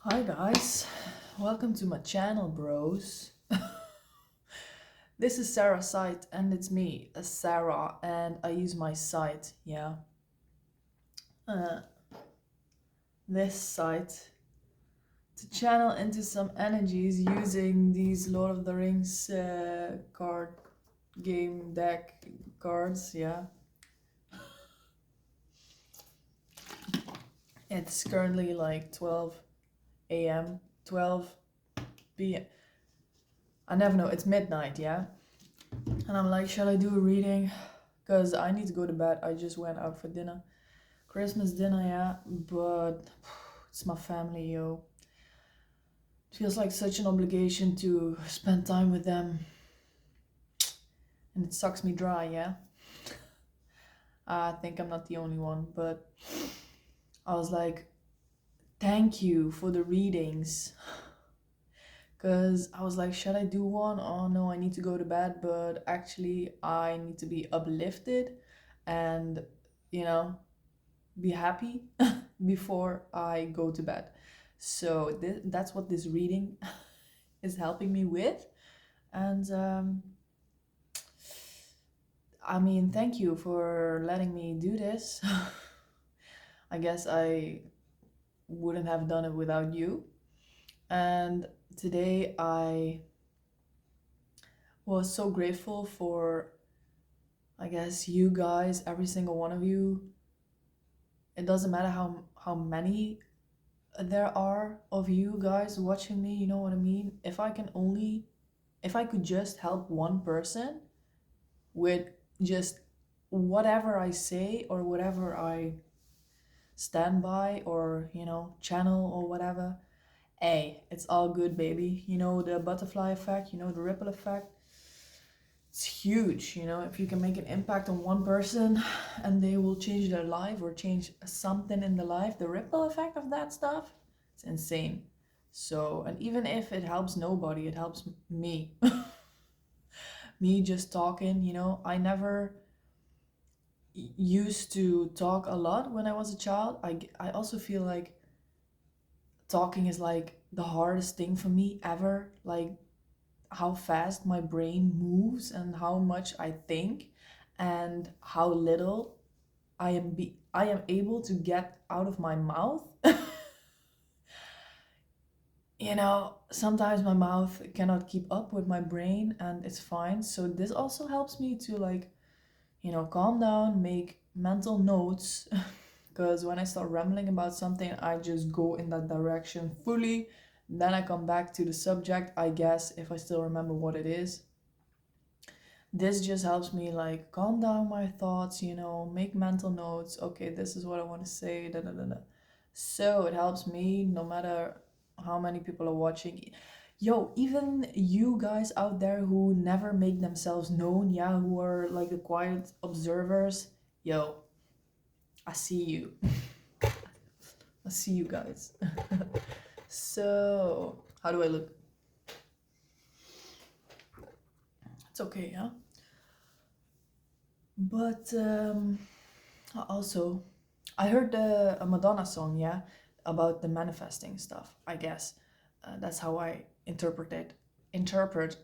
Hi guys, welcome to my channel, bros. This is Sarah's site, and it's me, Sarah, and I use my site, yeah. Uh, this site to channel into some energies using these Lord of the Rings card game deck cards, yeah. It's currently like 12 a.m., 12 p.m. I never know, it's midnight, yeah. And I'm like, shall I do a reading? Because I need to go to bed. I just went out for dinner. Christmas dinner, yeah, but it's my family, yo. It feels like such an obligation to spend time with them. And it sucks me dry, yeah. I think I'm not the only one, but I was like, thank you for the readings. Because I was like, should I do one? Oh no, I need to go to bed, but actually, I need to be uplifted and, you know, be happy before I go to bed. So that's what this reading is helping me with. And I mean, thank you for letting me do this. I guess I wouldn't have done it without you. And today I was so grateful for, I guess, you guys, every single one of you. It doesn't matter how many there are of you guys watching me, you know what I mean? If I could just help one person with just whatever I say or whatever I stand by or, channel or whatever, hey, it's all good, baby. You know, the butterfly effect, the ripple effect. It's huge, if you can make an impact on one person and they will change their life or change something in the life, the ripple effect of that stuff, it's insane. So, and even if it helps nobody, it helps me. Me just talking, I never used to talk a lot when I was a child. I also feel like talking is like the hardest thing for me ever. Like how fast my brain moves and how much I think and how little I am able to get out of my mouth. Sometimes my mouth cannot keep up with my brain and it's fine. So this also helps me to like, calm down, make mental notes. Because when I start rambling about something, I just go in that direction fully. Then I come back to the subject, I guess, if I still remember what it is. This just helps me like calm down my thoughts, make mental notes. Okay, this is what I want to say. Da, da, da, da. So it helps me no matter how many people are watching. Yo, even you guys out there who never make themselves known, yeah, who are like the quiet observers, yo, I see you. I see you guys. So, how do I look? It's okay, yeah? But also, I heard a Madonna song, yeah, about the manifesting stuff, I guess. That's how I interpret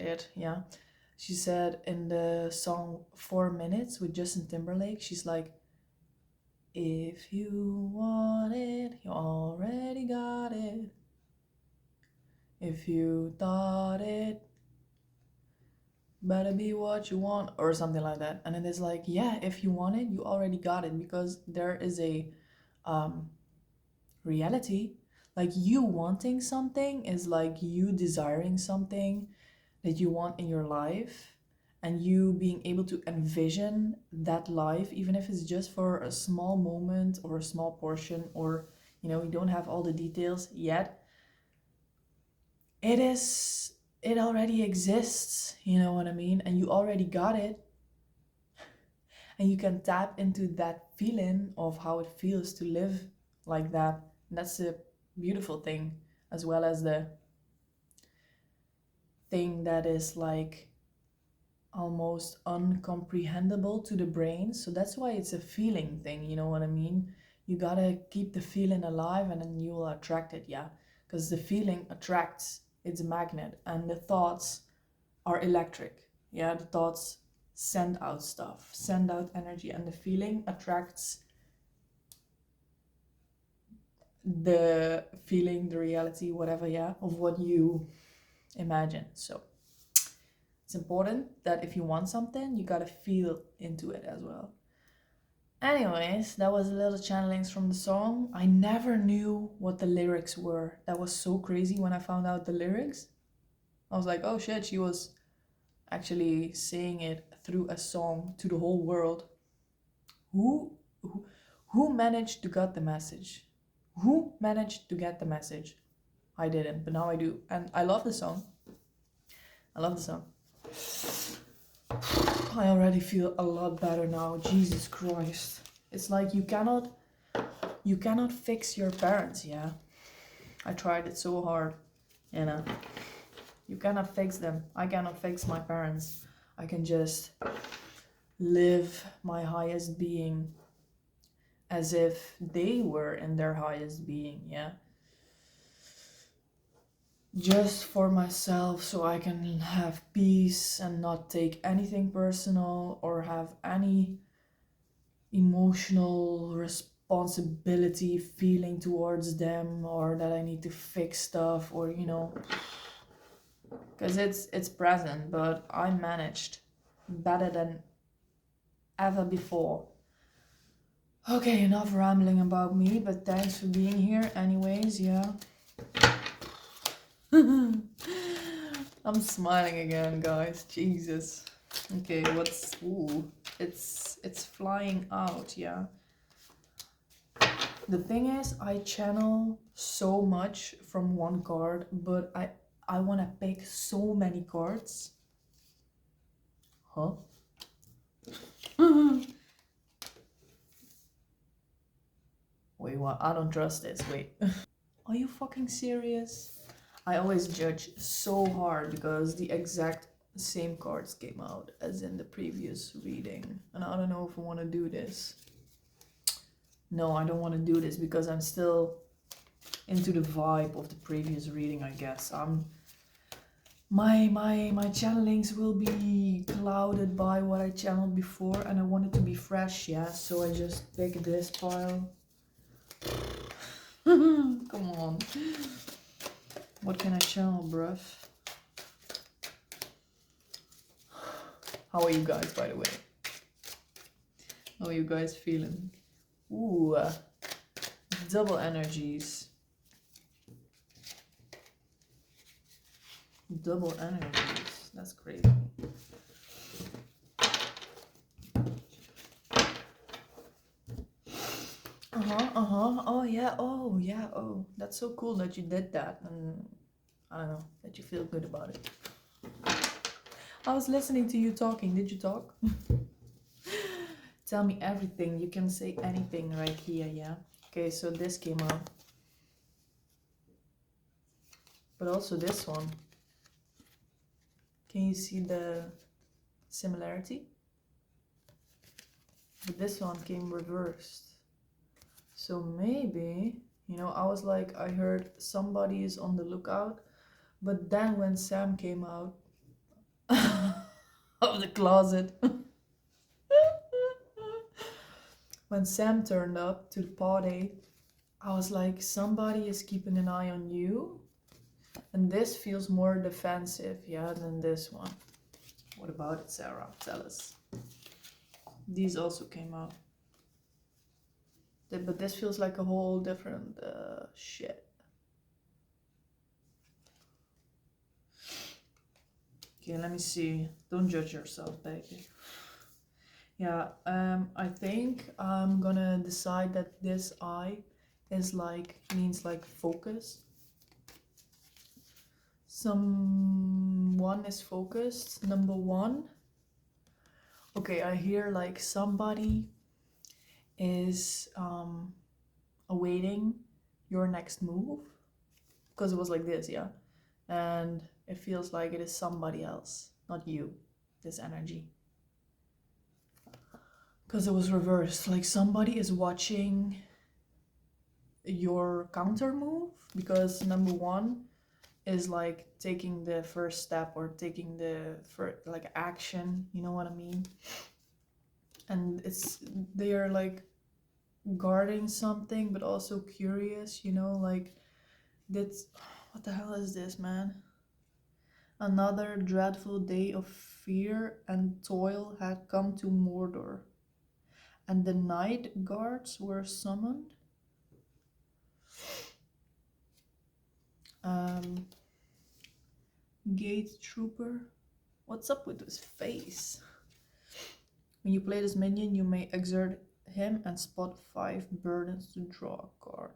it, yeah. She said in the song 4 Minutes with Justin Timberlake, she's like, if you want it, you already got it. If you thought it, better be what you want, or something like that. And it is like, yeah, if you want it, you already got it, because there is a um, reality. Like you wanting something is like you desiring something that you want in your life, and you being able to envision that life, even if it's just for a small moment or a small portion, or you don't have all the details yet. It already exists, you know what I mean? And you already got it, and you can tap into that feeling of how it feels to live like that. And that's a beautiful thing, as well as the thing that is like almost uncomprehendable to the brain. So that's why it's a feeling thing, you know what I mean? You gotta keep the feeling alive and then you will attract it, yeah. because the feeling attracts, it's a magnet, and the thoughts are electric. Yeah, the thoughts send out stuff, send out energy, and the feeling attracts the feeling, the reality, whatever, yeah, of what you imagine. So it's important that if you want something, you gotta feel into it as well. Anyways, that was a little channelings from the song. I never knew what the lyrics were. That was so crazy when I found out the lyrics. I was like, oh shit, she was actually saying it through a song to the whole world. Who who, who managed to get the message? Who managed to get the message? I didn't, but now I do. And I love the song. I love the song. I already feel a lot better now. Jesus Christ. It's like you cannot fix your parents, yeah. I tried it so hard, you know. You cannot fix them. I cannot fix my parents. I can just live my highest being as if they were in their highest being, yeah. Just for myself, so I can have peace and not take anything personal or have any emotional responsibility feeling towards them, or that I need to fix stuff, or because it's present, but I managed better than ever before. Okay, enough rambling about me, but thanks for being here anyways, yeah. I'm smiling again, guys. Jesus. Okay, it's flying out, yeah. The thing is, I channel so much from one card, but I want to pick so many cards. Huh? Wait, what? I don't trust this. Wait. Are you fucking serious? I always judge so hard because the exact same cards came out as in the previous reading. And I don't know if I want to do this. No, I don't want to do this because I'm still into the vibe of the previous reading, I guess. My channelings will be clouded by what I channeled before, and I want it to be fresh, yeah. So I just pick this pile. Come on. What can I channel, bruv? How are you guys, by the way? How are you guys feeling? Ooh, double energies. Double energies. That's crazy. Oh yeah. Oh yeah. Oh, that's so cool that you did that, and I don't know, that you feel good about it. I was listening to you talking. Did you talk? Tell me everything. You can say anything right here, yeah? Okay, so this came out. But also this one. Can you see the similarity? But this one came reversed. So maybe, I was like, I heard somebody is on the lookout. But then when Sam came out of the closet, when Sam turned up to the party, I was like, somebody is keeping an eye on you. And this feels more defensive, yeah, than this one. What about it, Sarah? Tell us. These also came out. But this feels like a whole different shit. Okay, let me see. Don't judge yourself, baby. Yeah, I think I'm gonna decide that this eye is means focus. Someone is focused. Number one. Okay, I hear somebody is awaiting your next move, because it was like this, yeah, and it feels like it is somebody else, not you, this energy, because it was reversed, like somebody is watching your counter move, because number one is like taking the first step or taking the first like action, you know what I mean? And it's they are like guarding something but also curious, you know, like that's what the hell is this, man? Another dreadful day of fear and toil had come to Mordor, and the night guards were summoned. Um, Gate Trooper. What's up with his face? When you play this minion, you may exert him and spot 5 burdens to draw a card.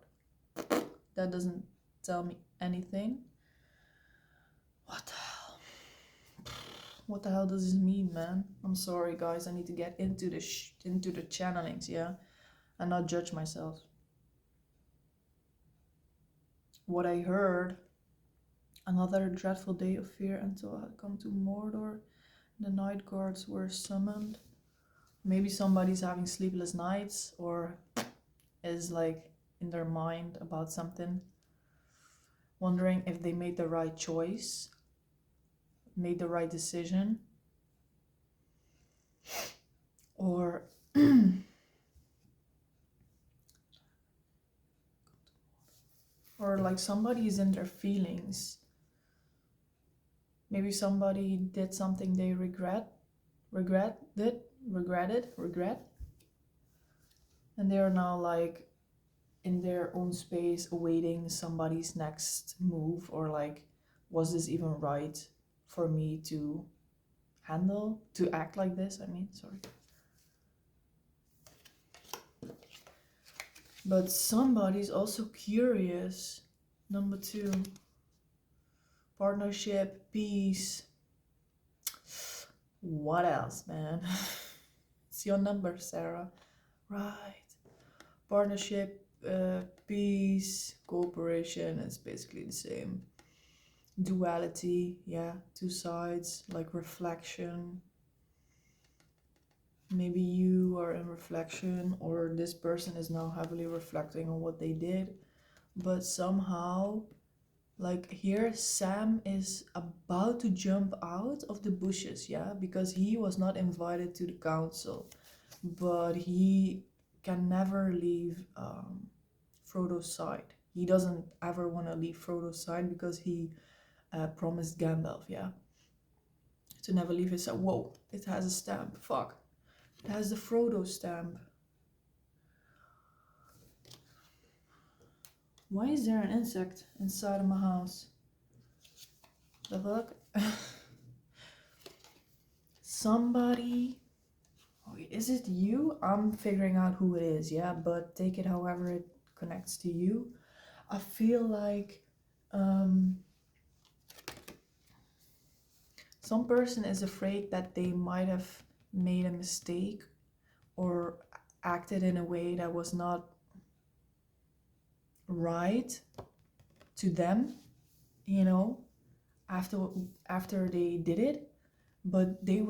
That doesn't tell me anything. What the hell? What the hell does this mean, man? I'm sorry, guys. I need to get into the channelings, yeah, and not judge myself. What I heard. Another dreadful day of fear until I had come to Mordor. The night guards were summoned. Maybe somebody's having sleepless nights or is like in their mind about something, wondering if they made the right choice, made the right decision, or or like somebody's in their feelings. Maybe somebody did something they regret, and they are now like in their own space awaiting somebody's next move, or like, was this even right for me to act like this? I mean, sorry. But somebody's also curious. Number 2. Partnership, peace. What else, man? It's your number, Sarah. Right. Partnership, peace, cooperation, it's basically the same. Duality, yeah, 2 sides, like reflection. Maybe you are in reflection, or this person is now heavily reflecting on what they did, but somehow, like here, Sam is about to jump out of the bushes, yeah, because he was not invited to the council, but he can never leave Frodo's side. He doesn't ever want to leave Frodo's side because he promised Gandalf, yeah, to never leave his side. Whoa, it has a stamp. Fuck. It has the Frodo stamp. Why is there an insect inside of my house? The fuck? Somebody. Oh, is it you? I'm figuring out who it is, yeah, but take it however it connects to you. I feel like some person is afraid that they might have made a mistake or acted in a way that was not right to them, you know, after they did it, but they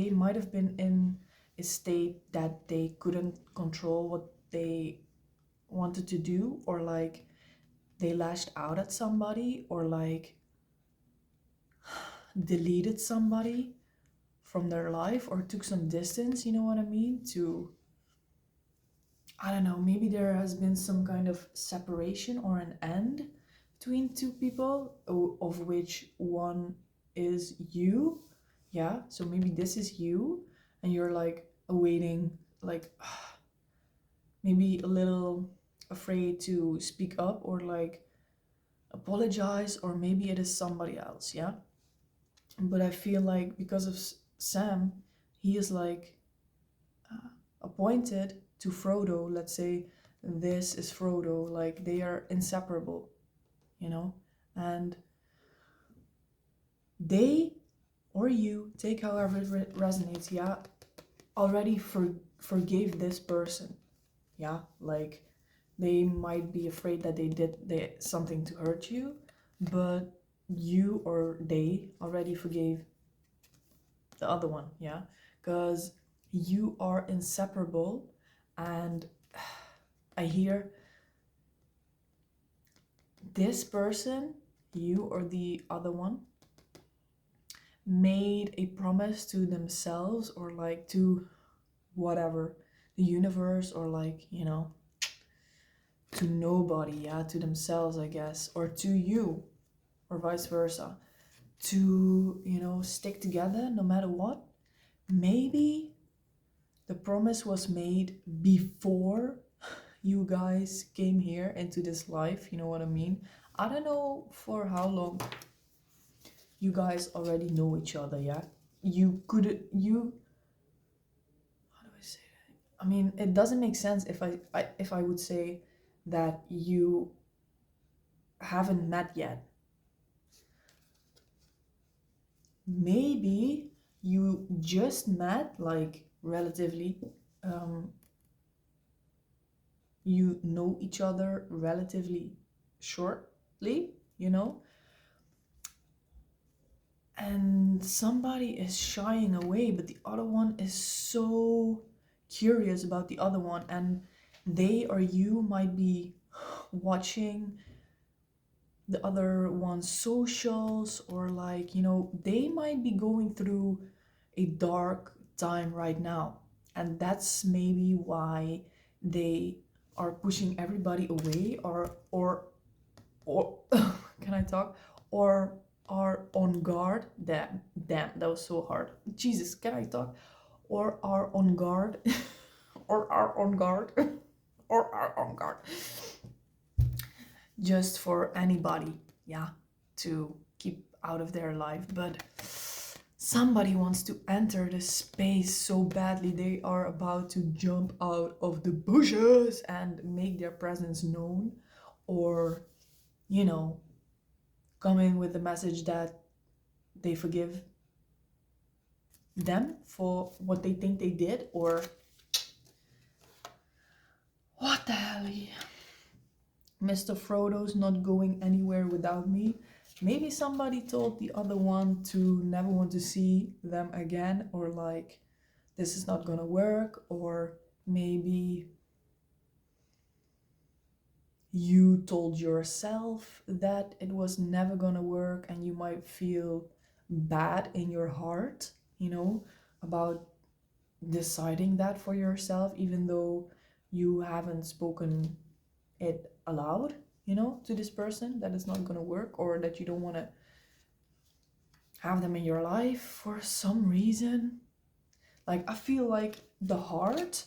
might have been in a state that they couldn't control what they wanted to do, or like they lashed out at somebody, or like deleted somebody from their life, or took some distance, you know what I mean, to, I don't know, maybe there has been some kind of separation or an end between 2 people, of which one is you, yeah, so maybe this is you, and you're like awaiting, like maybe a little afraid to speak up or like apologize, or maybe it is somebody else, yeah, but I feel like because of Sam, he is like appointed to Frodo. Let's say this is Frodo, like they are inseparable, you know, and they or you, take however it resonates, yeah, already forgave this person, yeah, like they might be afraid that they did something to hurt you, but you or they already forgave the other one, yeah, because you are inseparable. And I hear this person, you or the other one, made a promise to themselves or like to whatever, the universe, or like, you know, to nobody, yeah, to themselves, I guess, or to you, or vice versa, to, you know, stick together no matter what. Maybe the promise was made before you guys came here into this life, you know what I mean? I don't know for how long you guys already know each other, yeah? You could, you, how do I say that? I mean, it doesn't make sense if I would say that you haven't met yet. Maybe you just met, like, relatively, um, you know each other relatively shortly, you know, and somebody is shying away, but the other one is so curious about the other one, and they or you might be watching the other one's socials, or like, you know, they might be going through a dark time right now, and that's maybe why they are pushing everybody away, or can I talk, or are on guard. Damn, that was so hard. Jesus, can I talk? Or are on guard or are on guard or are on guard just for anybody, yeah, to keep out of their life. But somebody wants to enter the space so badly. They are about to jump out of the bushes and make their presence known, or, you know, come in with the message that they forgive them for what they think they did, or what the hell. Mr. Frodo's not going anywhere without me. Maybe somebody told the other one to never want to see them again, or like, this is not gonna work, or maybe you told yourself that it was never gonna work, and you might feel bad in your heart, you know, about deciding that for yourself, even though you haven't spoken it aloud, you know, to this person, that it's not gonna work, or that you don't want to have them in your life for some reason. Like, I feel like the heart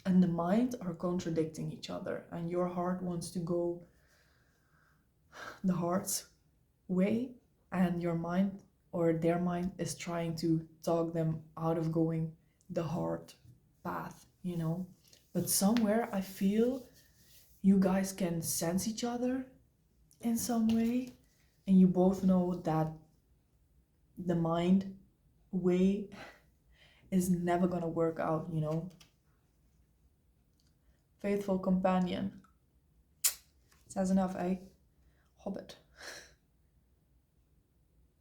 and the mind are contradicting each other, and your heart wants to go the heart's way, and your mind, or their mind, is trying to talk them out of going the heart path, you know. But somewhere I feel you guys can sense each other in some way, and you both know that the mind way is never gonna work out, you know. Faithful companion. Says enough, eh? Hobbit.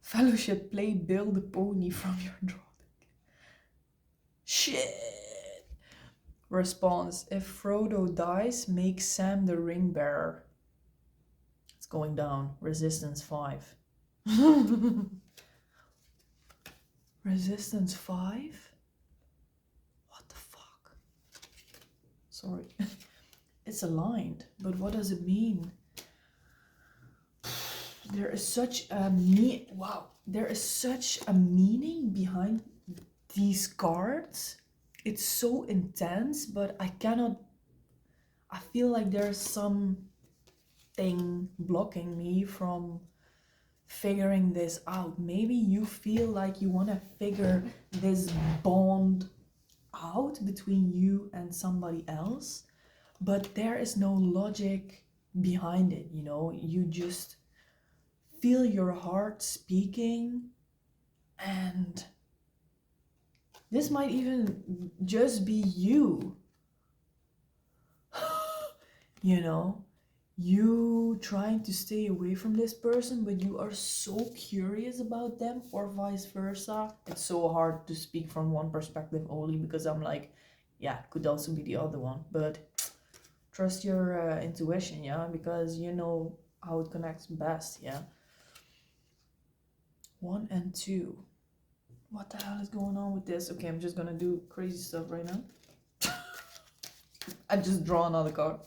Fellowship, play Bill the Pony from your draw deck. Shit! Response: if Frodo dies, make Sam the ring bearer. It's going down. Resistance 5. Resistance 5? What the fuck? Sorry. It's aligned, but what does it mean? There is such a there is such a meaning behind these cards. It's so intense, but I feel like there's something blocking me from figuring this out. Maybe you feel like you want to figure this bond out between you and somebody else, but there is no logic behind it, you know. You just feel your heart speaking, and this might even just be you. You know, you trying to stay away from this person, but you are so curious about them, or vice versa. It's so hard to speak from one perspective only, because I'm like, yeah, it could also be the other one, but trust your intuition, yeah, because you know how it connects best, yeah. 1 and 2. What the hell is going on with this? Okay, I'm just gonna do crazy stuff right now. I just draw another card.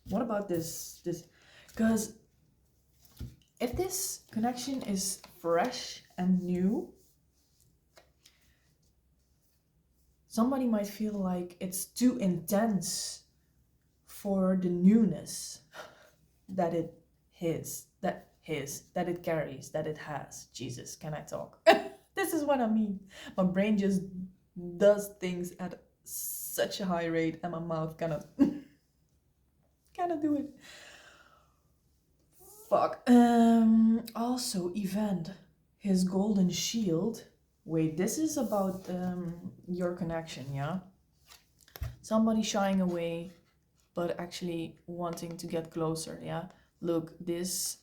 What about this? Because if this connection is fresh and new, somebody might feel like it's too intense for the newness that it that it carries, that it has. Jesus, can I talk? This is what I mean. My brain just does things at such a high rate, and my mouth cannot do it. Fuck. Also, event. His golden shield. Wait, this is about your connection, yeah? Somebody shying away, but actually wanting to get closer, yeah? Look, this.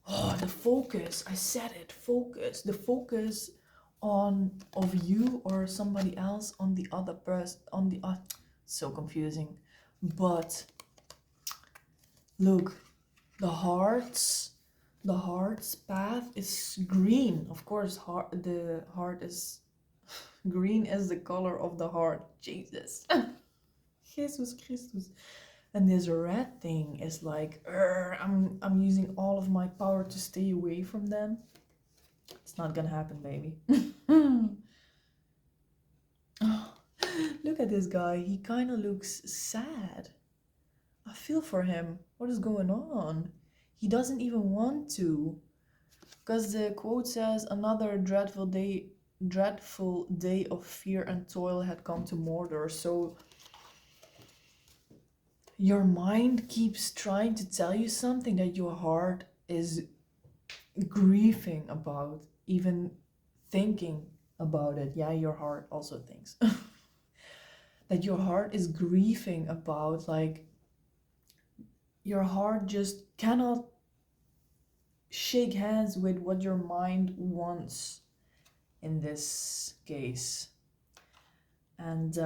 Oh, the focus. I said it. Focus. The focus of you or somebody else on the other person. So confusing. But look, the heart's path is green. Of course, the heart is green as the color of the heart. Jesus. Jesus Christus. And this red thing is like, I'm using all of my power to stay away from them. It's not gonna happen, baby. Oh, look at this guy. He kind of looks sad. I feel for him. What is going on? He doesn't even want to. Because the quote says, another dreadful day of fear and toil had come to Mordor. So your mind keeps trying to tell you something that your heart is grieving about, even thinking about it. Yeah, your heart also thinks. That your heart is grieving about, like, your heart just cannot shake hands with what your mind wants in this case. And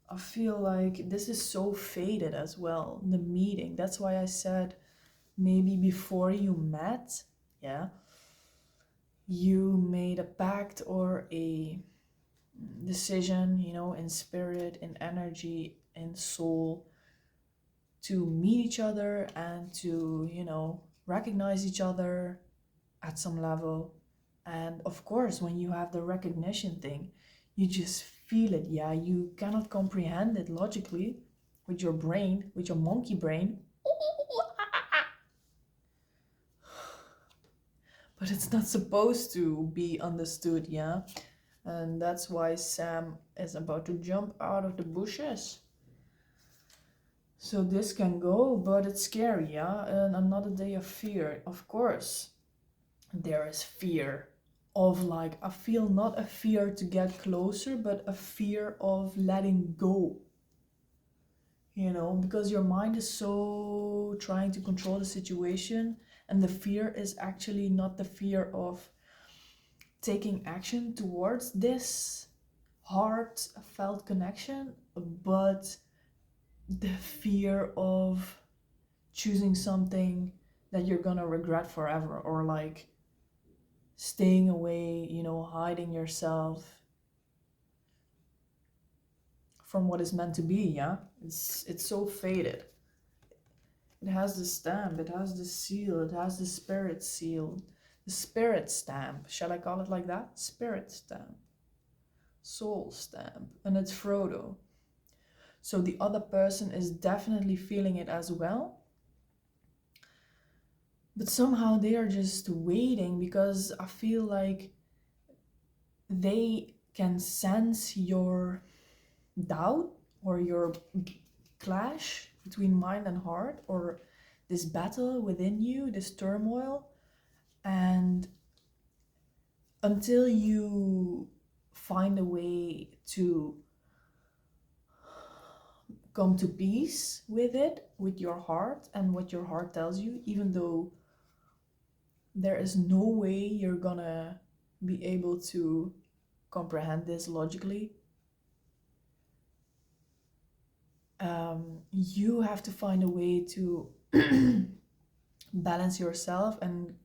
I feel like this is so faded as well, the meeting. That's why I said maybe before you met, yeah, you made a pact or a decision, in spirit, in energy, in soul, to meet each other and to, recognize each other at some level. And of course, when you have the recognition thing, you just feel it, yeah. You cannot comprehend it logically with your brain, with your monkey brain. But it's not supposed to be understood, yeah. And that's why Sam is about to jump out of the bushes. So this can go, but it's scary, yeah. And another day of fear, of course. There is fear of, like, I feel not a fear to get closer, but a fear of letting go. Because your mind is so trying to control the situation, and the fear is actually not the fear of taking action towards this heartfelt connection, but the fear of choosing something that you're gonna regret forever, or like staying away, hiding yourself from what is meant to be, yeah? It's so faded. It has the stamp, it has the seal, it has the spirit seal, the spirit stamp. Shall I call it like that? Spirit stamp. Soul stamp. And it's Frodo. So the other person is definitely feeling it as well. But somehow they are just waiting, because I feel like they can sense your doubt or your clash between mind and heart, or this battle within you, this turmoil. And until you find a way to come to peace with it, with your heart and what your heart tells you, even though there is no way you're gonna be able to comprehend this logically, You have to find a way to balance yourself and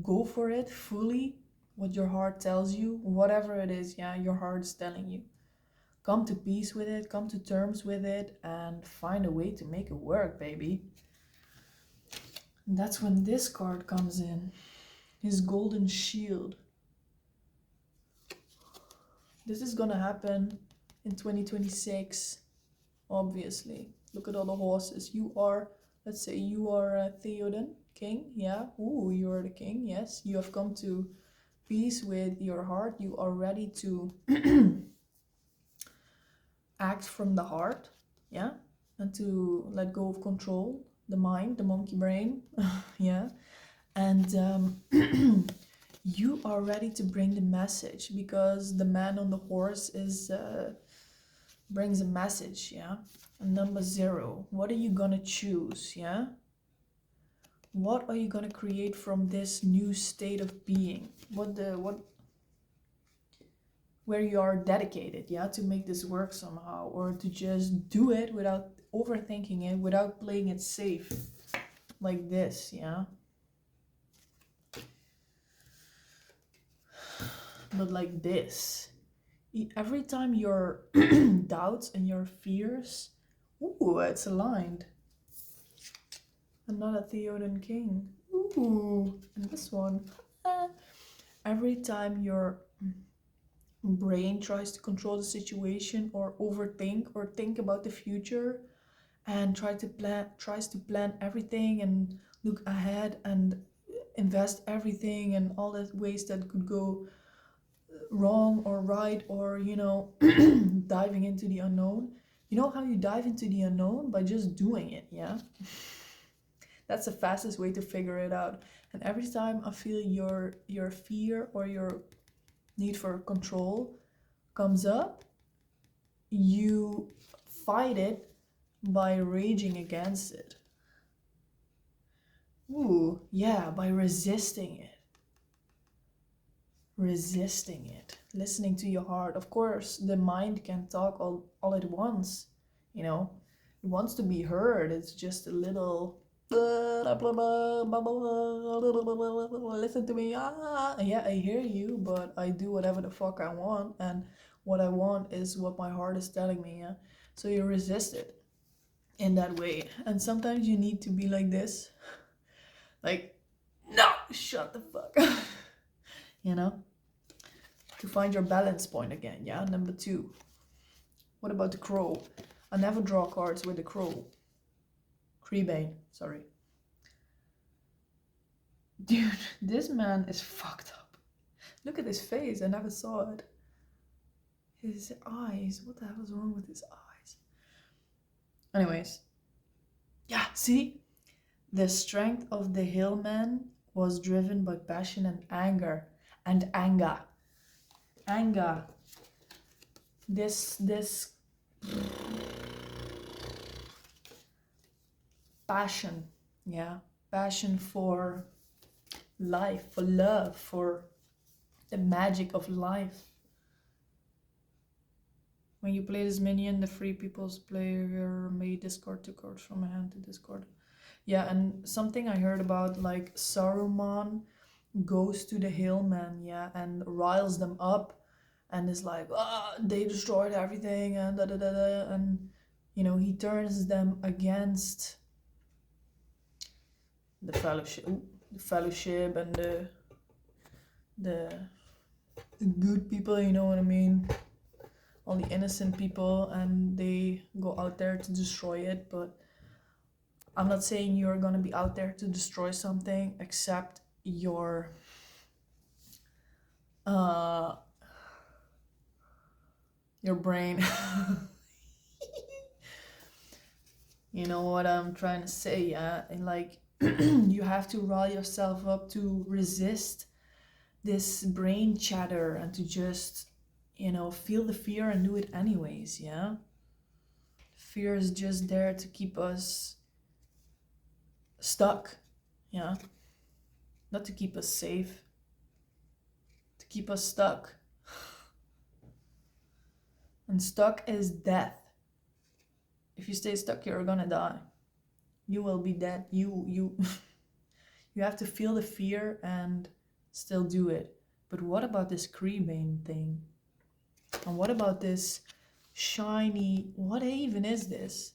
go for it fully, what your heart tells you, whatever it is, yeah, your heart is telling you. Come to peace with it, come to terms with it, and find a way to make it work, baby. And that's when this card comes in, his golden shield. This is gonna happen in 2026, obviously. Look at all the horses. You are, let's say you are Theoden, king, yeah. Ooh, you are the king, yes. You have come to peace with your heart. You are ready to act from the heart, yeah, and to let go of control, the mind, the monkey brain, yeah. And you are ready to bring the message, because the man on the horse is brings a message, yeah. And number 0, what are you gonna choose, yeah? What are you gonna create from this new state of being? Where you are dedicated, yeah, to make this work somehow, or to just do it without overthinking it, without playing it safe, like this, yeah. But like this, every time your doubts and your fears, ooh, it's aligned. Another Theoden king, ooh, and this one, every time your brain tries to control the situation, or overthink, or think about the future, and tries to plan everything and look ahead and invest everything and all the ways that could go wrong or right, or diving into the unknown. You know how you dive into the unknown? By just doing it, yeah. That's the fastest way to figure it out. And every time I feel your fear or your need for control comes up, you fight it by raging against it. Ooh, yeah, by resisting it. Resisting it. Listening to your heart. Of course, the mind can talk all at once, you know. It wants to be heard. It's just a little listen to me. Yeah, I hear you, but I do whatever the fuck I want, and what I want is what my heart is telling me, yeah. So you resist it in that way. And sometimes you need to be like this. Like, no, shut the fuck up. You know? To find your balance point again, yeah? Number 2. What about the crow? I never draw cards with the crow. Creebane, sorry. Dude, this man is fucked up. Look at his face, I never saw it. His eyes, what the hell is wrong with his eyes? Anyways. Yeah, see? The strength of the hillman was driven by passion and anger. And anger. Anger. This passion, yeah, passion for life, for love, for the magic of life. When you play this minion, the free people's player may discard 2 cards from hand to discard. Yeah, and something I heard about, like Saruman goes to the hillman, yeah, and riles them up, and is like, they destroyed everything, and da da da da, and he turns them against the fellowship and the good people, you know what I mean, all the innocent people, and they go out there to destroy it. But I'm not saying you're gonna be out there to destroy something, except your brain. You know what I'm trying to say, yeah? And like, you have to rile yourself up to resist this brain chatter, and to just, feel the fear and do it anyways, yeah? Fear is just there to keep us stuck, yeah? Not to keep us safe, to keep us stuck. And stuck is death. If you stay stuck, you're gonna die. You will be dead. You you have to feel the fear and still do it. But what about this Creebane thing? And what about this shiny, what even is this?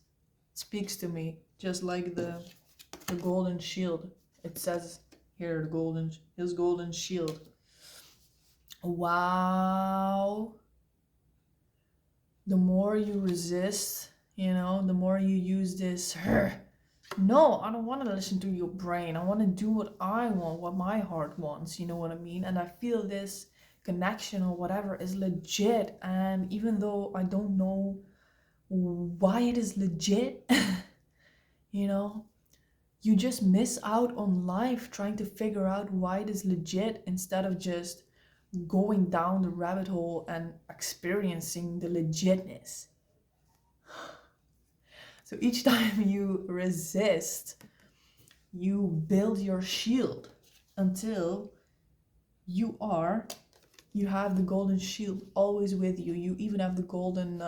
It speaks to me, just like the golden shield. It says here, his golden shield. Wow. The more you resist, the more you use this. No, I don't want to listen to your brain. I want to do what I want, what my heart wants. You know what I mean? And I feel this connection or whatever is legit. And even though I don't know why it is legit, you just miss out on life trying to figure out why it is legit instead of just going down the rabbit hole and experiencing the legitness. So each time you resist, you build your shield until you have the golden shield always with you. You even have the golden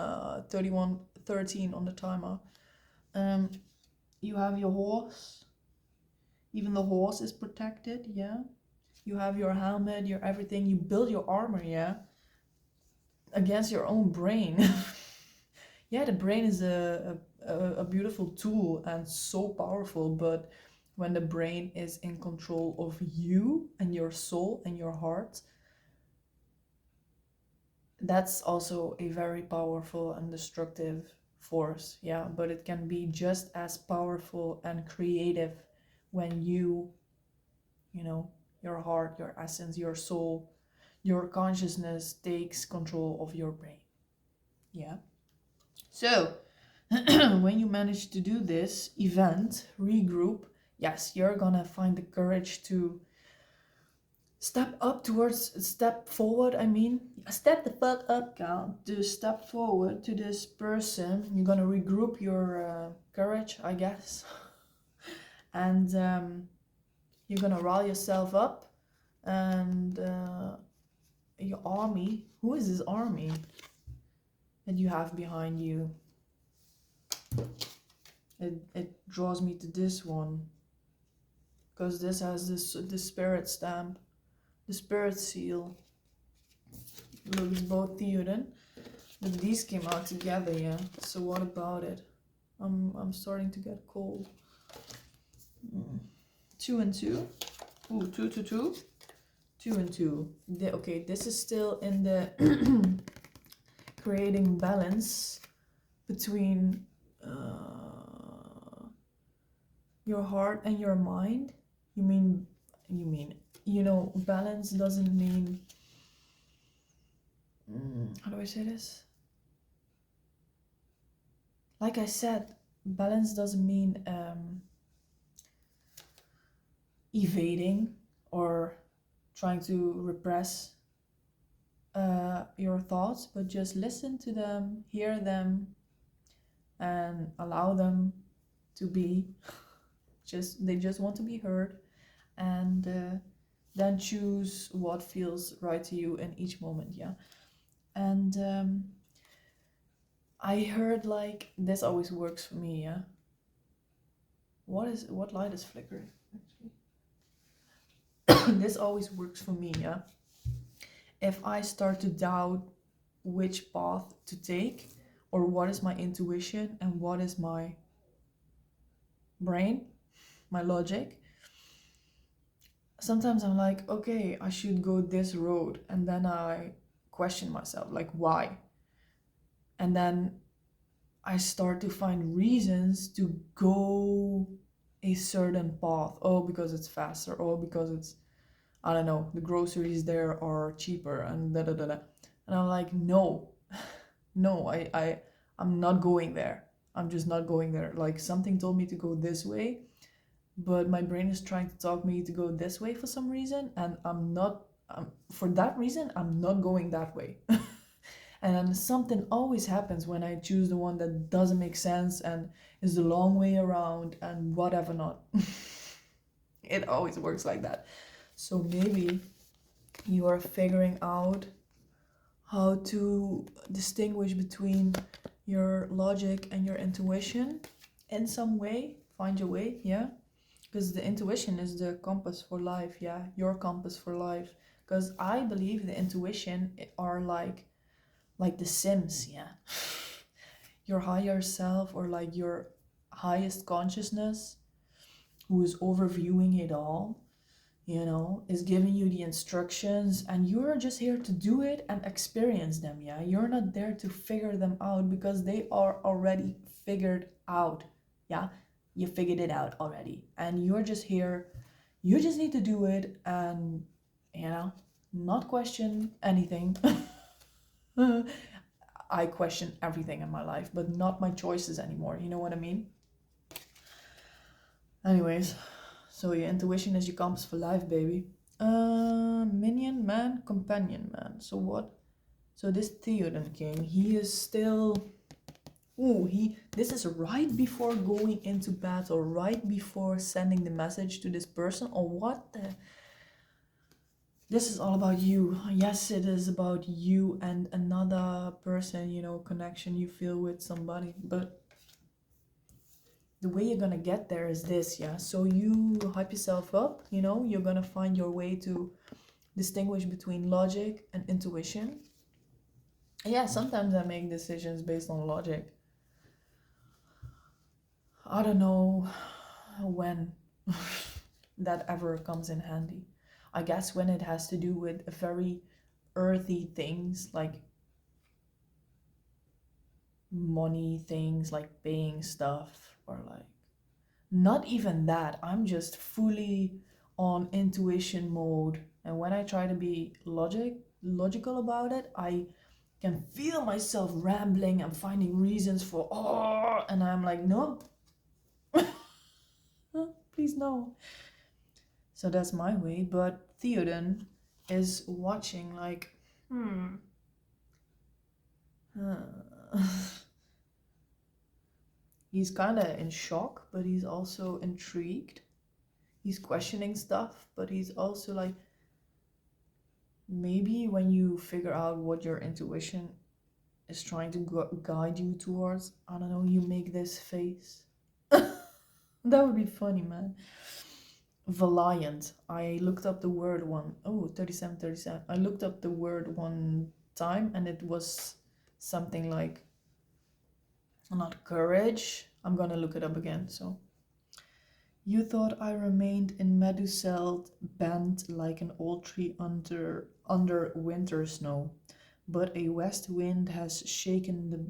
3113 on the timer. You have your horse. Even the horse is protected, yeah. You have your helmet, your everything. You build your armor, yeah, against your own brain. Yeah, the brain is a beautiful tool and so powerful, but when the brain is in control of you and your soul and your heart, that's also a very powerful and destructive force, yeah. But it can be just as powerful and creative when your heart, your essence, your soul, your consciousness takes control of your brain, yeah. So when you manage to do this event, regroup, yes, you're gonna find the courage to step forward, step the fuck up, gal, to step forward to this person. You're gonna regroup your courage, I guess. And you're gonna rile yourself up, and your army, who is this army that you have behind you? It draws me to this one, because this has the spirit stamp, the spirit seal. Looks both Theoden, but these came out together, yeah. So what about it? I'm starting to get cold. 2 and 2. Ooh, 2 to 2. 2 and 2. Okay, this is still in the creating balance between your heart and your mind. Balance doesn't mean, how do I say this? Like I said, balance doesn't mean evading or trying to repress your thoughts, but just listen to them, hear them, and allow them to be. They just want to be heard, and then choose what feels right to you in each moment, yeah. And I heard, like, this always works for me, yeah. What light is flickering, actually? This always works for me, yeah. If I start to doubt which path to take, or what is my intuition and what is my brain, my logic, sometimes I'm like, okay, I should go this road, and then I question myself, like, why? And then I start to find reasons to go a certain path. Oh, because it's faster. Oh, because it's, I don't know, the groceries there are cheaper, and da da da da. And I'm like, no, no, I'm not going there. I'm just not going there. Like, something told me to go this way, but my brain is trying to talk me to go this way for some reason, and for that reason, I'm not going that way. And then something always happens when I choose the one that doesn't make sense and is the long way around and whatever not. It always works like that. So maybe you are figuring out how to distinguish between your logic and your intuition in some way. Find your way, yeah. Because the intuition is the compass for life, yeah, your compass for life. Because I believe the intuition are like the Sims, yeah. Your higher self, or like your highest consciousness, who is overviewing it all, is giving you the instructions, and you're just here to do it and experience them, yeah. You're not there to figure them out, because they are already figured out, yeah. You figured it out already, and you're just here. You just need to do it, and not question anything. I question everything in my life, but not my choices anymore, you know what I mean? Anyways, so your intuition is your compass for life, baby. Minion man, companion man. So what? So this Theoden king, he is still. Ooh, this is right before going into battle, right before sending the message to this person, or what the. This is all about you. Yes, it is about you and another person, connection you feel with somebody. But the way you're gonna get there is this, yeah. So you hype yourself up, you're gonna find your way to distinguish between logic and intuition. Yeah, sometimes I make decisions based on logic. I don't know when that ever comes in handy. I guess when it has to do with very earthy things, like money things, like paying stuff, or like not even that. I'm just fully on intuition mode, and when I try to be logical about it, I can feel myself rambling and finding reasons for and I'm like, no. Please no. So that's my way. But Theoden is watching like, he's kind of in shock, but he's also intrigued. He's questioning stuff, but he's also like, maybe when you figure out what your intuition is trying to guide you towards, I don't know, you make this face. That would be funny, man. Valiant. I looked up the word 37. I looked up the word one time, and it was something like, not courage. I'm gonna look it up again. So, you thought I remained in Meduseld, bent like an old tree under winter snow, but a west wind has shaken the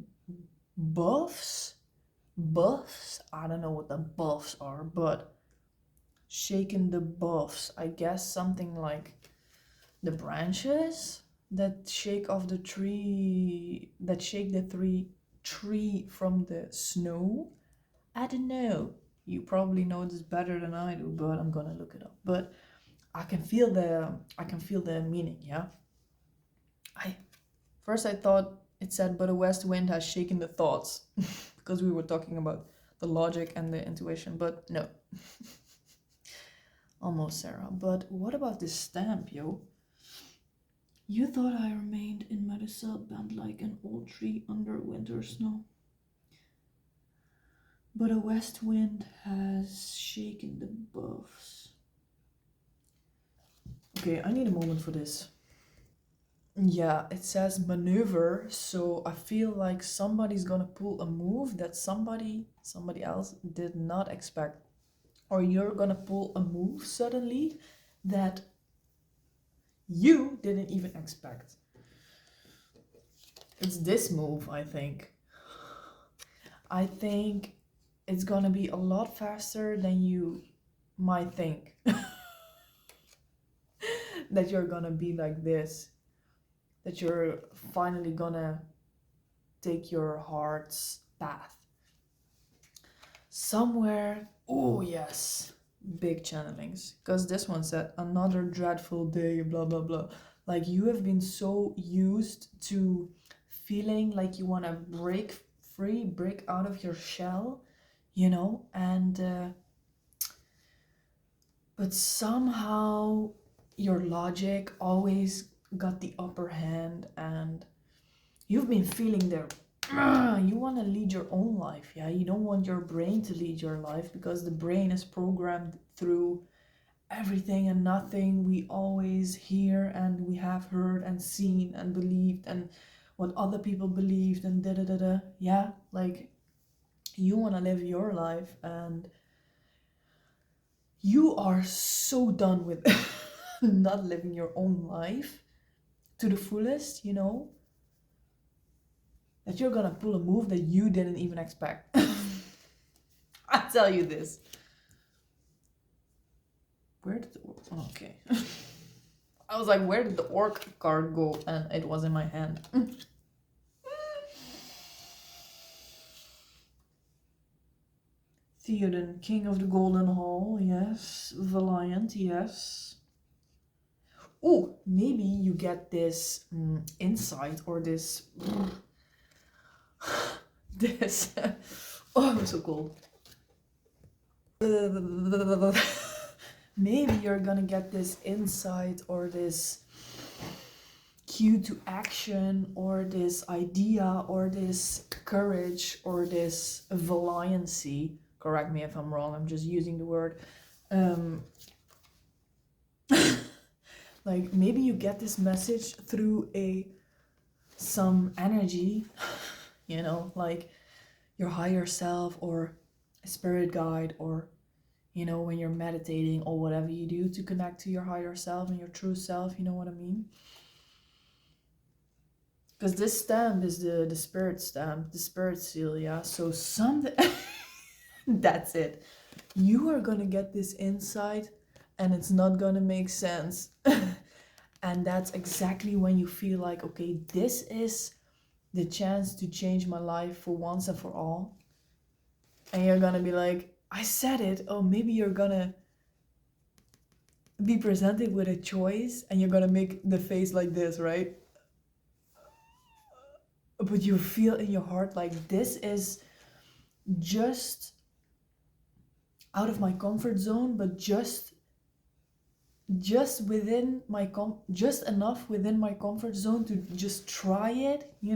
buffs. Buffs? I don't know what the buffs are, but shaken the buffs. I guess something like the branches that shake off the tree, that shake the tree from the snow. I don't know. You probably know this better than I do, but I'm gonna look it up. But I can feel the meaning, yeah. I thought it said, but a west wind has shaken the thoughts, because we were talking about the logic and the intuition, but no. Almost, Sarah. But what about this stamp, yo? You thought I remained in Meduseld, bent like an old tree under winter snow, but a west wind has shaken the buffs. Okay, I need a moment for this. Yeah, it says maneuver, so I feel like somebody's gonna pull a move that somebody else did not expect. Or you're gonna pull a move suddenly that you didn't even expect. It's this move, I think. I think it's gonna be a lot faster than you might think. That you're gonna be like this. That you're finally gonna take your heart's path. Somewhere, oh yes, big channelings. Because this one said, another dreadful day, blah, blah, blah. Like you have been so used to feeling like you want to break free, break out of your shell, and but somehow your logic always got the upper hand, and you've been feeling the you want to lead your own life, yeah? You don't want your brain to lead your life, because the brain is programmed through everything and nothing we always hear and we have heard and seen and believed, and what other people believed, and da da da da. Yeah, like, you want to live your life, and you are so done with not living your own life to the fullest, that you're gonna pull a move that you didn't even expect. I tell you this. Where did the okay. I was like, where did the orc card go? And it was in my hand. Theoden, King of the Golden Hall, yes. Valiant, yes. Oh, maybe you get this insight, or this this oh, I'm so cold. Maybe you're gonna get this insight, or this cue to action, or this idea, or this courage, or this valiancy. Correct me if I'm wrong, I'm just using the word. Like, maybe you get this message through some energy, like your higher self, or a spirit guide, or when you're meditating, or whatever you do to connect to your higher self and your true self, you know what I mean? Because this stamp is the spirit stamp, the spirit seal, yeah? So something, that's it. You are gonna get this insight, and it's not gonna make sense. And that's exactly when you feel like, okay, this is the chance to change my life for once and for all. And you're gonna be like, I said it. Oh, maybe you're gonna be presented with a choice, and you're gonna make the face like this, right? But you feel in your heart like, this is just out of my comfort zone, but just within my just enough within my comfort zone to just try it. You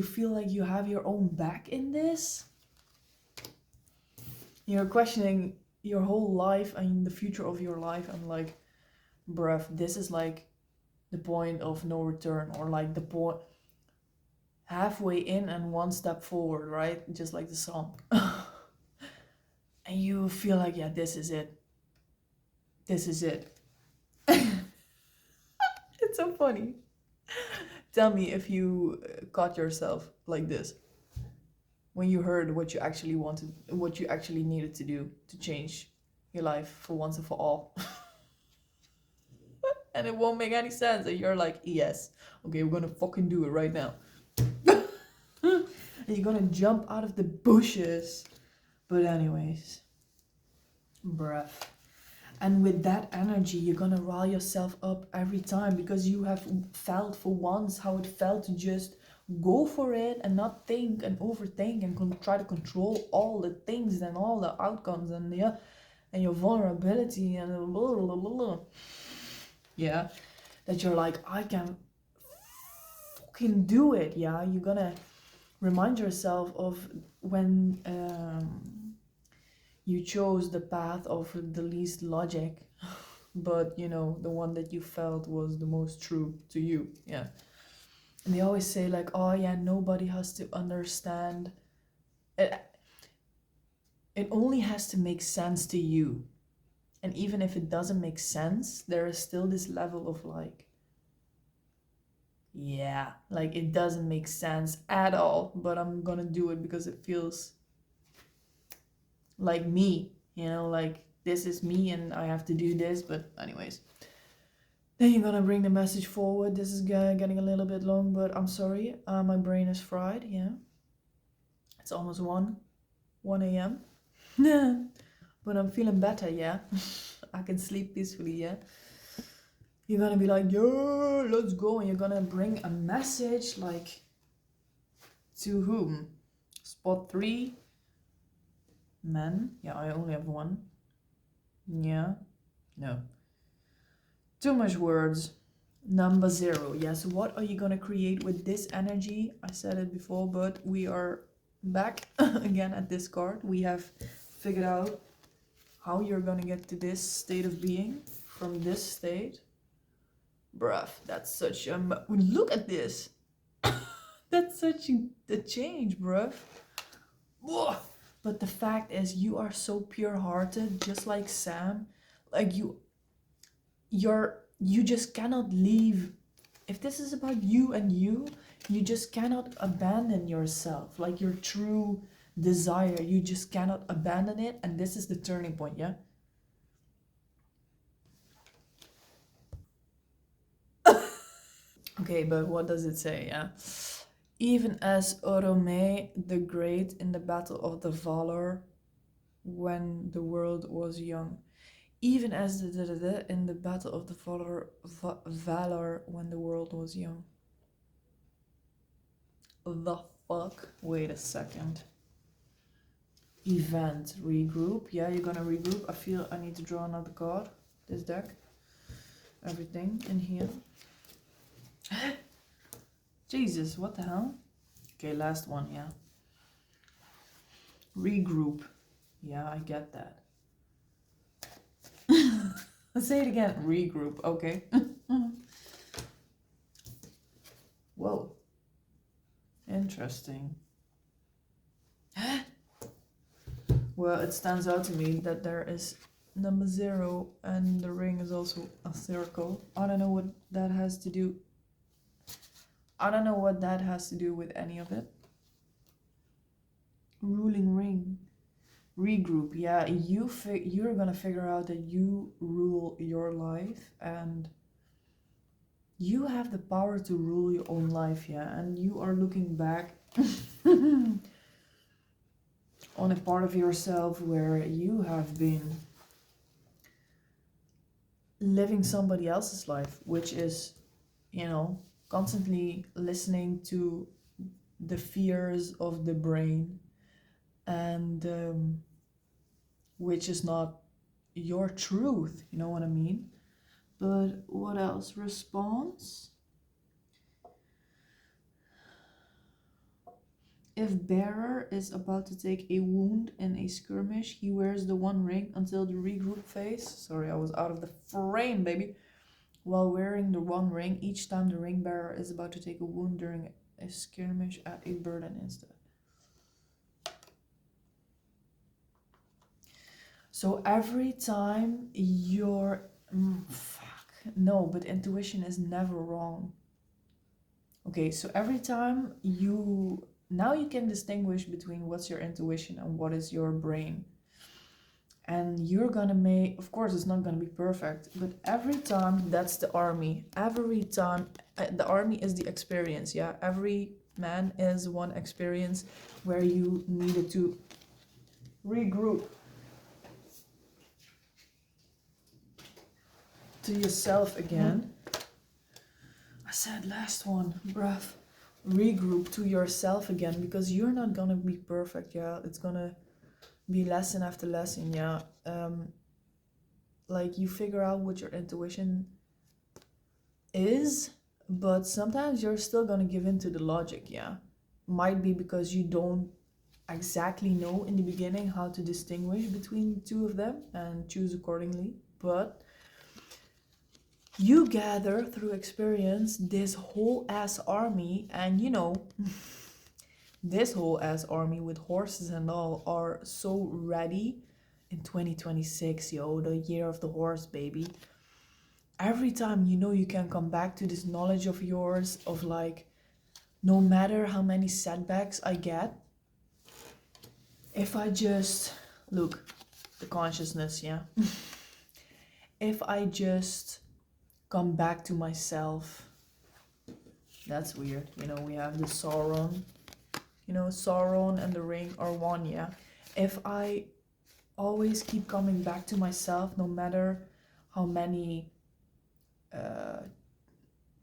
feel like you have your own back in this. You're questioning your whole life and the future of your life, and like, bruv, this is like the point of no return, or like the point halfway in and one step forward, right? Just like the song. And you feel like, yeah, this is it. This is it. It's so funny. Tell me if you caught yourself like this when you heard what you actually wanted, what you actually needed to do to change your life for once and for all. And it won't make any sense, and you're like, yes, okay, we're gonna fucking do it right now. And you're gonna jump out of the bushes. But anyways, breath. And with that energy, you're gonna rile yourself up every time, because you have felt for once how it felt to just go for it and not think and overthink and try to control all the things and all the outcomes, and and your vulnerability and blah, blah, blah, blah. Yeah, that you're like, I can fucking do it. Yeah, you're gonna remind yourself of when you chose the path of the least logic, but the one that you felt was the most true to you. Yeah. And they always say like, oh yeah, nobody has to understand it. It only has to make sense to you. And even if it doesn't make sense, there is still this level of like, yeah, like it doesn't make sense at all, but I'm gonna do it because it feels like me, like this is me and I have to do this. But anyways, then you're gonna bring the message forward. This is getting a little bit long, but I'm sorry, my brain is fried. Yeah, it's almost 1 a.m. But I'm feeling better. Yeah. I can sleep peacefully. Yeah, you're gonna be like, yeah, let's go, and you're gonna bring a message, like, to whom? Spot 3, men. Yeah, I only have one. Yeah, no, too much words. Number 0. Yes, what are you gonna create with this energy? I said it before, but we are back again at this card. We have figured out how you're gonna get to this state of being from this state. Bruh, that's such a... Look at this! That's such a change, bruh. Whoa. But the fact is, you are so pure-hearted, just like Sam. Like you just cannot leave. If this is about you and you just cannot abandon yourself, like your true desire. You just cannot abandon it, and this is the turning point, yeah? Okay, but what does it say, yeah? Even as Orome the Great in the Battle of the Valor when the world was young. Even as in the Battle of the Valor when the world was young. The fuck? Wait a second. Event, regroup. Yeah, you're gonna regroup. I feel I need to draw another card. This deck. Everything in here. Jesus, what the hell? Okay, last one, yeah. Regroup. Yeah, I get that. Let's say it again. Regroup, okay. Whoa. Interesting. Well, it stands out to me that there is number 0 and the ring is also a circle. I don't know what that has to do. I don't know what that has to do with any of it. Ruling ring. Regroup. Yeah, you're gonna figure out that you rule your life and you have the power to rule your own life, yeah, and you are looking back on a part of yourself where you have been living somebody else's life, which is, constantly listening to the fears of the brain, and which is not your truth, you know what I mean? But what else? Response. If bearer is about to take a wound in a skirmish, he wears the one ring until the regroup phase. Sorry, I was out of the frame, baby. While wearing the one ring, each time the ring bearer is about to take a wound during a skirmish, add a burden instead. So every time you're... No, but intuition is never wrong. Okay, so every time you... Now you can distinguish between what's your intuition and what is your brain. And you're gonna make... Of course, it's not gonna be perfect, but every time, that's the army. Every time, the army is the experience, yeah? Every man is one experience where you needed to regroup to yourself again. I said last one, bruv. Regroup to yourself again, because you're not gonna be perfect, yeah. It's gonna be lesson after lesson, yeah. Like, you figure out what your intuition is, but sometimes you're still gonna give in to the logic, yeah. Might be because you don't exactly know in the beginning how to distinguish between the two of them and choose accordingly, but you gather through experience this whole ass army, and this whole ass army with horses and all are so ready in 2026, yo, the year of the horse, baby. Every time you can come back to this knowledge of yours of, like, no matter how many setbacks I get, if I just look, the consciousness, yeah. If I just come back to myself. That's weird. We have the Sauron. Sauron and the ring are one, yeah. If I always keep coming back to myself, no matter how many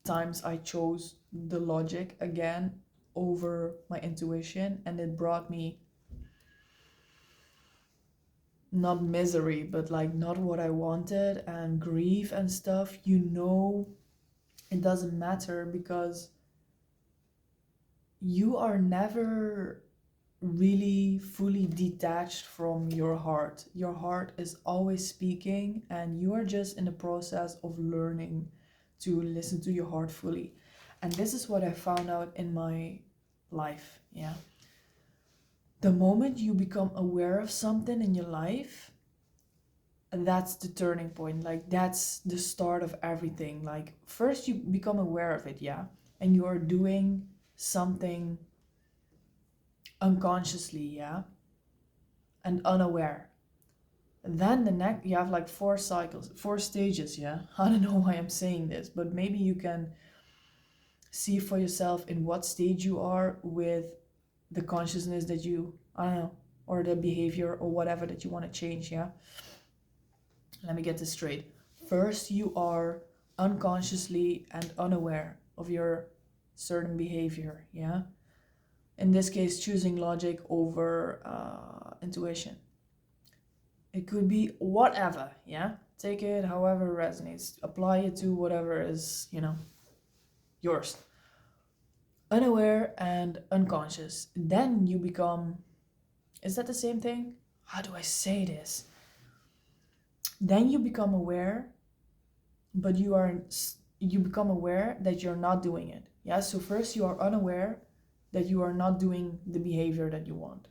times I chose the logic again over my intuition, and it brought me not misery, but like not what I wanted, and grief and stuff, It doesn't matter because you are never really fully detached from your heart. Your heart is always speaking, and you are just in the process of learning to listen to your heart fully. And this is what I found out in my life. Yeah. The moment you become aware of something in your life, that's the turning point. Like, that's the start of everything. Like, first you become aware of it, yeah, and you are doing something unconsciously, yeah, and unaware. Then the next, you have like 4 cycles, 4 stages, yeah. I don't know why I'm saying this, but maybe you can see for yourself in what stage you are with the consciousness that you, I don't know, or the behavior or whatever that you want to change, yeah. Let me get this straight. First, you are unconsciously and unaware of your certain behavior, yeah. In this case, choosing logic over intuition. It could be whatever, yeah. Take it however it resonates. Apply it to whatever is, yours. Unaware and unconscious. Then you become. Is that the same thing? How do I say this? Then you become aware, but you become aware that you're not doing it. Yeah. So first you are unaware that you are not doing the behavior that you want.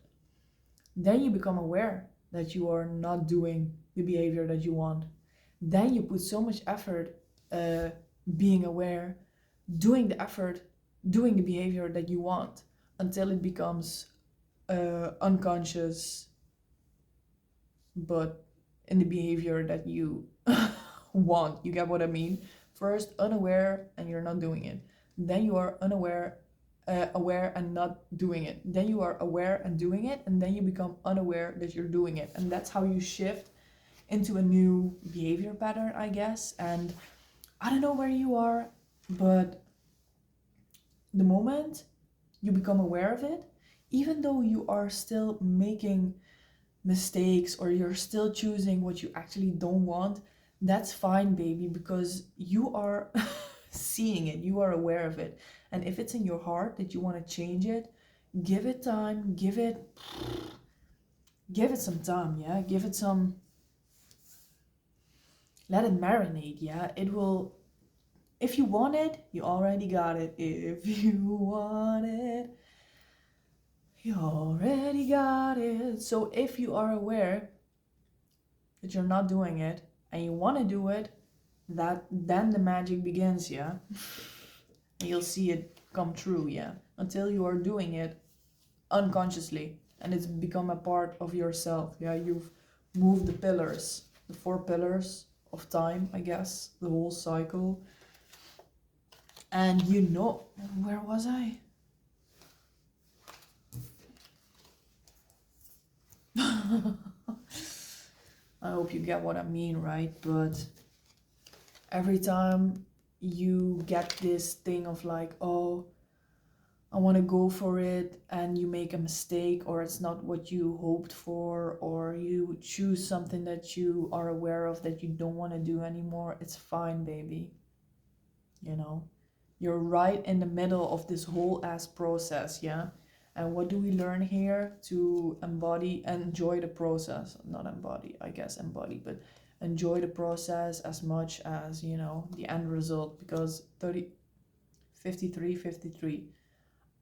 Then you become aware that you are not doing the behavior that you want. Then you put so much effort being aware, doing the effort, doing the behavior that you want until it becomes unconscious, but in the behavior that you want. You get what I mean? First, unaware, and you're not doing it. Then you are unaware, aware, and not doing it. Then you are aware and doing it, and then you become unaware that you're doing it. And that's how you shift into a new behavior pattern, I guess. And I don't know where you are, but the moment you become aware of it, even though you are still making mistakes or you're still choosing what you actually don't want, that's fine, baby, because you are seeing it, you are aware of it. And if it's in your heart that you want to change it, give it time, give it some time, yeah, give it some, let it marinate, yeah. It will, if you want it, you already got it. If you want it, you already got it. So if you are aware that you're not doing it and you want to do it, that then the magic begins, yeah. And you'll see it come true, yeah, until you are doing it unconsciously and it's become a part of yourself, yeah. You've moved the pillars, the 4 pillars of time, I guess, the whole cycle. And where was I? I hope you get what I mean, right? But every time you get this thing of like, oh, I want to go for it, and you make a mistake, or it's not what you hoped for, or you choose something that you are aware of that you don't want to do anymore, it's fine, baby. You know, you're right in the middle of this whole ass process, yeah? And what do we learn here? To embody, enjoy the process. Not embody, I guess embody, but enjoy the process as much as, the end result. Because 53.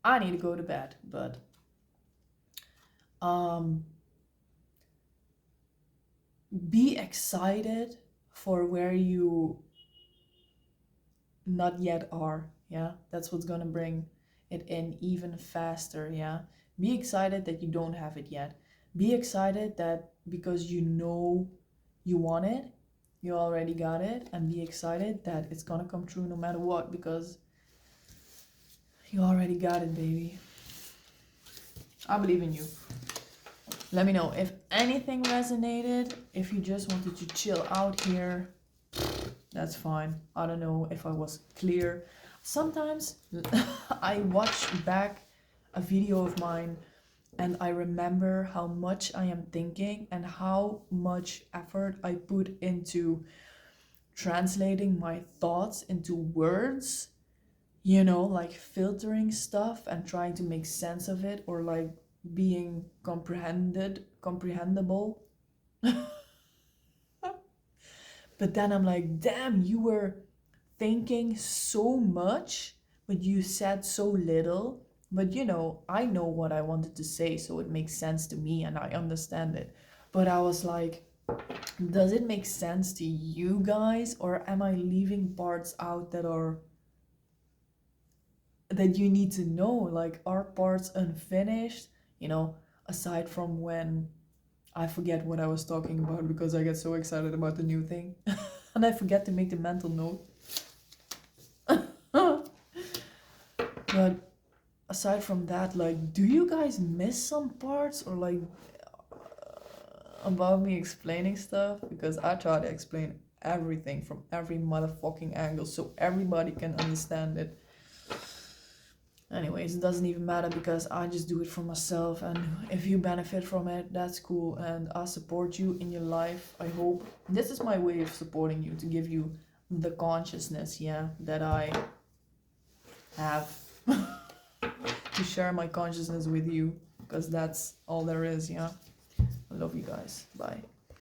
I need to go to bed, but um, be excited for where you not yet are. Yeah, that's what's gonna bring it in even faster. Yeah, be excited that you don't have it yet. Be excited that because you want it, you already got it, and be excited that it's gonna come true no matter what, because you already got it, baby. I believe in you. Let me know if anything resonated. If you just wanted to chill out here, that's fine. I don't know if I was clear. Sometimes I watch back a video of mine and I remember how much I am thinking and how much effort I put into translating my thoughts into words, like filtering stuff and trying to make sense of it, or like being comprehensible. But then I'm like, damn, you were thinking so much, but you said so little. But I know what I wanted to say, so it makes sense to me and I understand it. But I was like, does it make sense to you guys, or am I leaving parts out that you need to know? Like, are parts unfinished? Aside from when I forget what I was talking about because I get so excited about the new thing and I forget to make the mental note. But aside from that, like, do you guys miss some parts, or like about me explaining stuff? Because I try to explain everything from every motherfucking angle so everybody can understand it. Anyways, it doesn't even matter because I just do it for myself, and if you benefit from it, that's cool, and I support you in your life. I hope this is my way of supporting you, to give you the consciousness, yeah, that I have, to share my consciousness with you, because that's all there is, yeah. I love you guys. Bye.